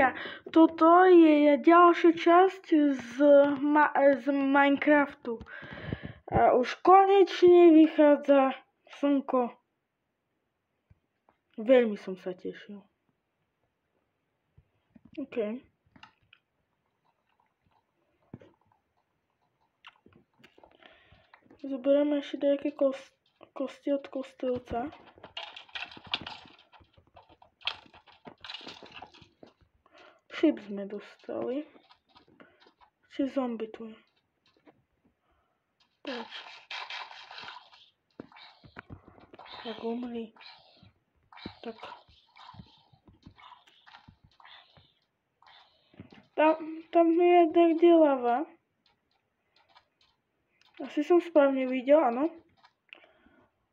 priatelia, toto je ďalšia časť z Minecraftu. A už konečne vychádza slnko. Veľmi som sa tešil. OK. Zoberieme ešte nejaké kosti od kostelca. Šip sme dostali. Či zombie tu je. Poď. Tak umri. Tak. Tam je kde lava. Asi som správne videl, áno.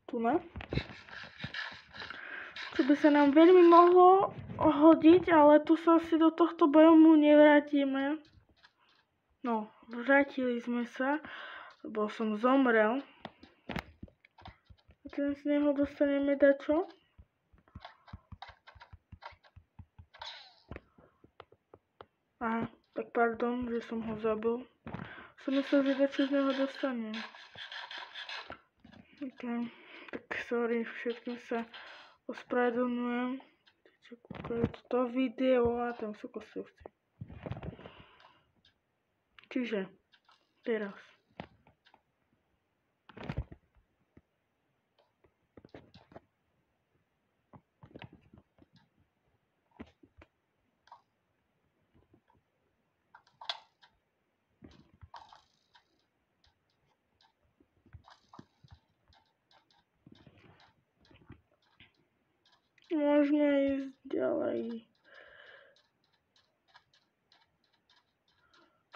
Tu na. Čo by sa nám veľmi mohlo hodiť, ale tu sa asi do tohto biomu nevrátime. No, vrátili sme sa, lebo som zomrel. A teraz z neho dostaneme dačo. Aha, tak pardon, že som ho zabil. Som myslel, že dačo z neho dostanem. OK, tak sorry, všetkým sa ospravedlňujem. Kúkajú toto video a tam sú kostelci. Čiže, teraz. Môžeme ísť ďalej.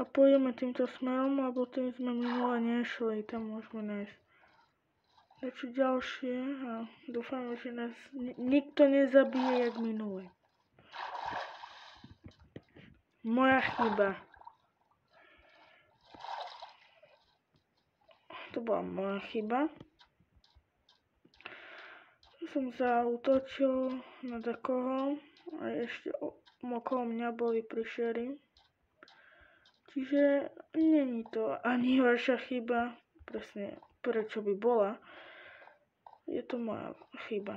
A pôjdeme týmto smerom, lebo tým sme minule nešli. Tam môžeme nájsť niečo ďalšie a dúfam, že nás nikto nezabije jak minule. Moja chyba. To bola moja chyba. Som zaútočil na takoho a ešte okolo mňa boli prišeri. Čiže není to ani vaša chyba, presne prečo by bola. Je to moja chyba.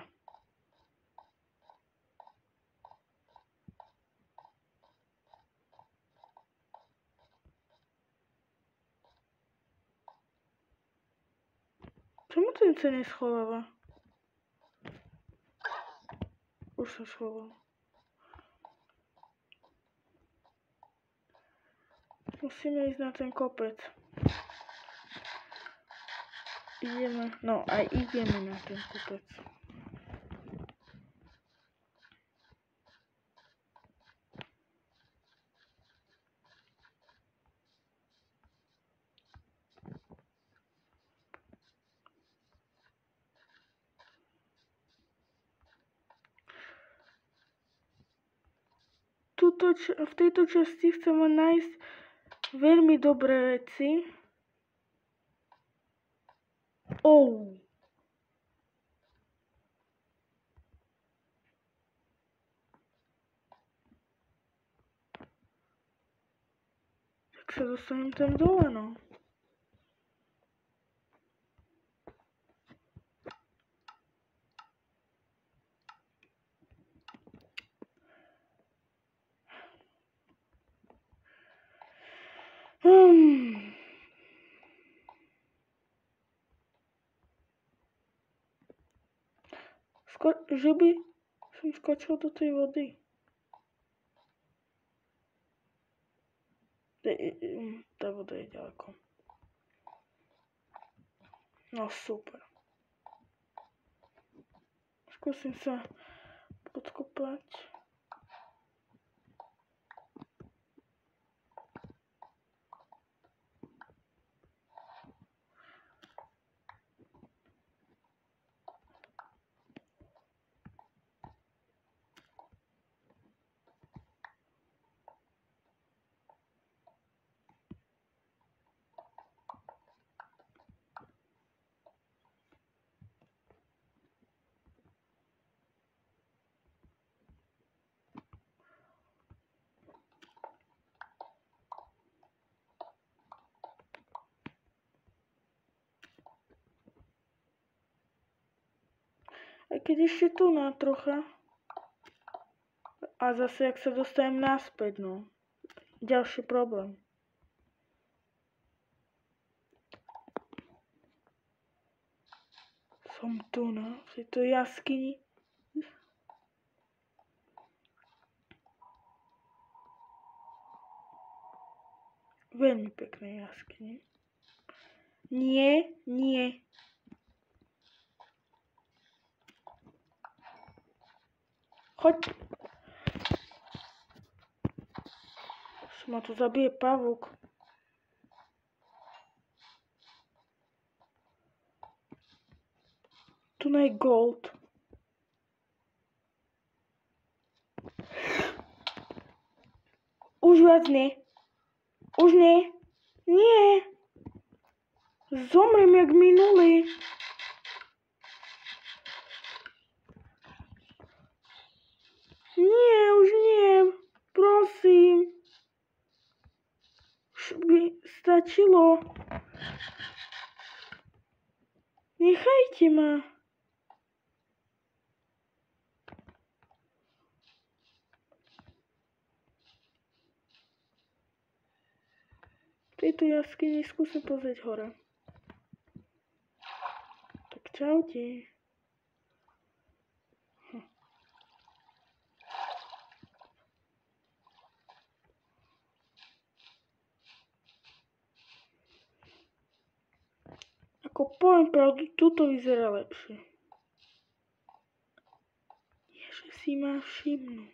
Čomu ten sa neschováva? Už sa schoval. Musíme ísť na ten kopec. Ideme, no aj ideme na ten kopec. V tejto časti chceme nájsť veľmi dobré veci. Tak sa dostanem tam dole, no. Že by som skočil do tej vody. Tá voda je ďaleko. No super. Skúsim sa podkopať. keď ešte tu na trocha. A zase, jak sa dostanem naspäť, no. Ďalší problém. Som tu, no. V tejto jaskyni. Veľmi pekné jaskyne. Nie, nie. Choď. Už ma tu zabije pavúk. Tu je gold. Už viac nie. Už nie. Nie. Zomrem jak minulý. Nie, už nie. Prosím. Už by stačilo. Nechajte ma. V tejto jaskyni skúsim pozrieť hore. Tak čaute. Ako poviem pravdu, tuto vyzerá lepšie. Je, že si ma všimnú.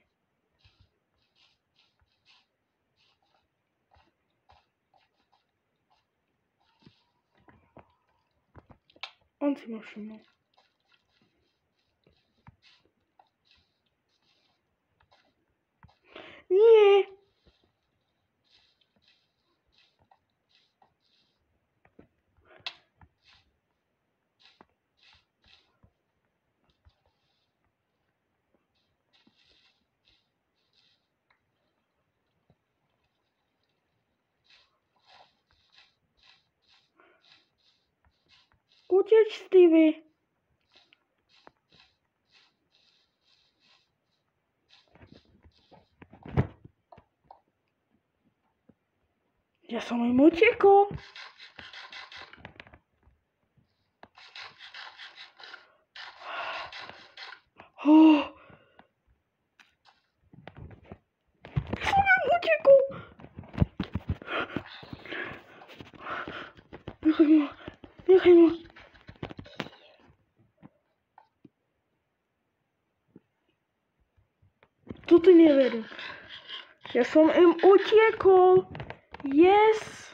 On si ma všimnul. Nie. Uteč, Stevie. Ja som im utekol. Som im utekol. Nechaj ma. Toto neverím. Ja som im utekol. Yes.